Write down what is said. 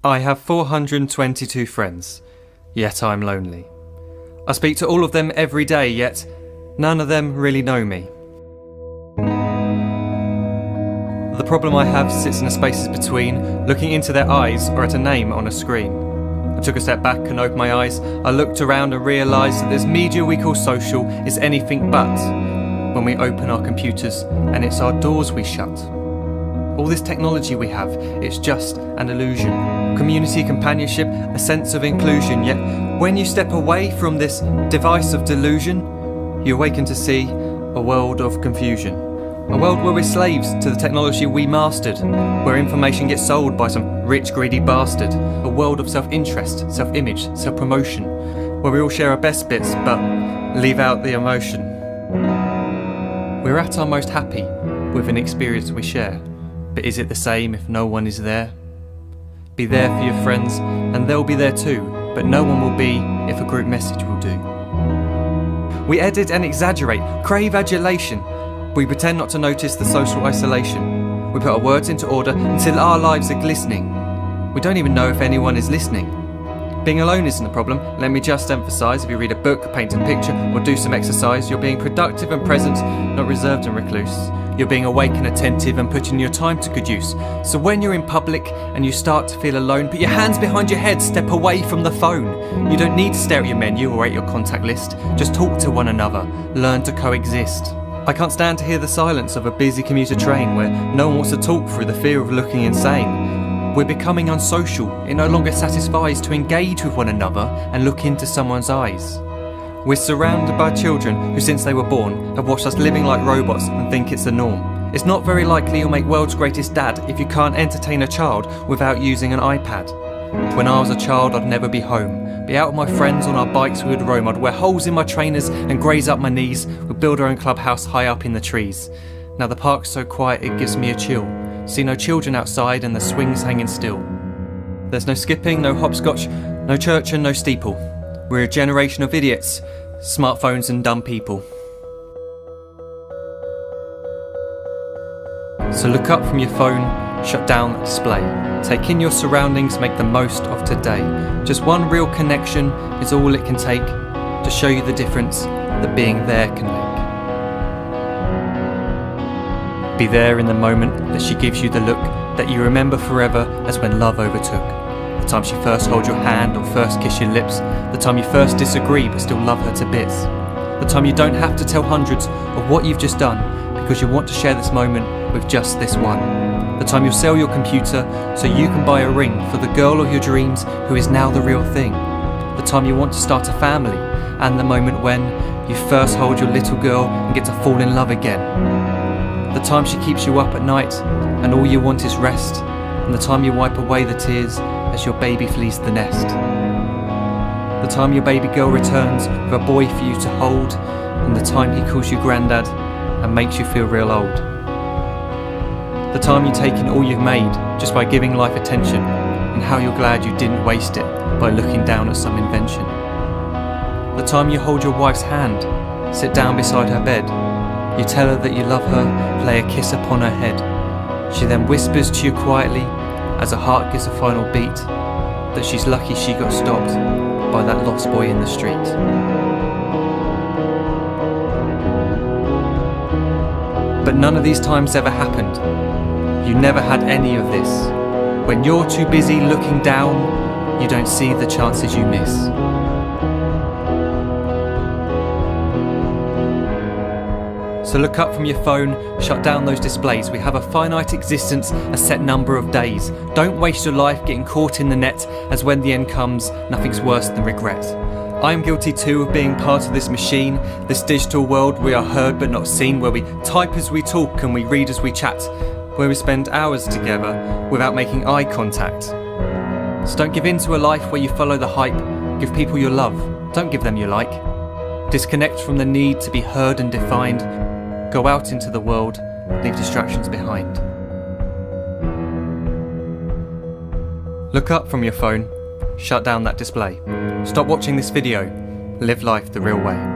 I have 422 friends, yet I'm lonely. I speak to all of them every day, yet none of them really know me. The problem I have sits in the spaces between looking into their eyes or at a name on a screen. I took a step back and opened my eyes. I looked around and realised that this media we call social is anything but when we open our computers and it's our doors we shut. All this technology we have, it's just an illusion. Community, companionship, a sense of inclusion. Yet when you step away from this device of delusion, you awaken to see a world of confusion. A world where we're slaves to the technology we mastered, where information gets sold by some rich, greedy bastard. A world of self-interest, self-image, self-promotion, where we all share our best bits but leave out the emotion. We're at our most happy with an experience we share. But is it the same if no one is there? Be there for your friends and they'll be there too, but no one will be if a group message will do. We edit and exaggerate, crave adulation. We pretend not to notice the social isolation. We put our words into order until our lives are glistening. We don't even know if anyone is listening. Being alone isn't a problem, let me just emphasise. If you read a book, paint a picture or do some exercise, you're being productive and present, not reserved and recluse. You're being awake and attentive and putting your time to good use. So when you're in public and you start to feel alone, put your hands behind your head, step away from the phone. You don't need to stare at your menu or at your contact list. Just talk to one another, learn to coexist. I can't stand to hear the silence of a busy commuter train where no one wants to talk through the fear of looking insane. We're becoming unsocial. It no longer satisfies to engage with one another and look into someone's eyes. We're surrounded by children who since they were born have watched us living like robots and think it's the norm. It's not very likely you'll make world's greatest dad if you can't entertain a child without using an iPad. When I was a child I'd never be home. Be out with my friends on our bikes we would roam. I'd wear holes in my trainers and graze up my knees. We'd build our own clubhouse high up in the trees. Now the park's so quiet it gives me a chill. See no children outside and the swings hanging still. There's no skipping, no hopscotch, no church and no steeple. We're a generation of idiots, smartphones and dumb people. So look up from your phone, shut down the display. Take in your surroundings, make the most of today. Just one real connection is all it can take to show you the difference that being there can make. Be there in the moment that she gives you the look that you remember forever as when love overtook. The time she first holds your hand or first kiss your lips. The time you first disagree but still love her to bits. The time you don't have to tell hundreds of what you've just done because you want to share this moment with just this one. The time you'll sell your computer so you can buy a ring for the girl of your dreams who is now the real thing. The time you want to start a family and the moment when you first hold your little girl and get to fall in love again. The time she keeps you up at night and all you want is rest. And the time you wipe away the tears as your baby flees the nest. The time your baby girl returns with a boy for you to hold, and the time he calls you granddad and makes you feel real old. The time you take in all you've made just by giving life attention, and how you're glad you didn't waste it by looking down at some invention. The time you hold your wife's hand, sit down beside her bed, you tell her that you love her, lay a kiss upon her head. She then whispers to you quietly as her heart gives a final beat that she's lucky she got stopped by that lost boy in the street. But none of these times ever happened. You never had any of this. When you're too busy looking down, you don't see the chances you miss. So look up from your phone, shut down those displays. We have a finite existence, a set number of days. Don't waste your life getting caught in the net, as when the end comes, nothing's worse than regret. I am guilty too of being part of this machine, this digital world we are heard but not seen, where we type as we talk and we read as we chat, where we spend hours together without making eye contact. So don't give in to a life where you follow the hype. Give people your love, don't give them your like. Disconnect from the need to be heard and defined. Go out into the world, leave distractions behind. Look up from your phone, shut down that display. Stop watching this video, live life the real way.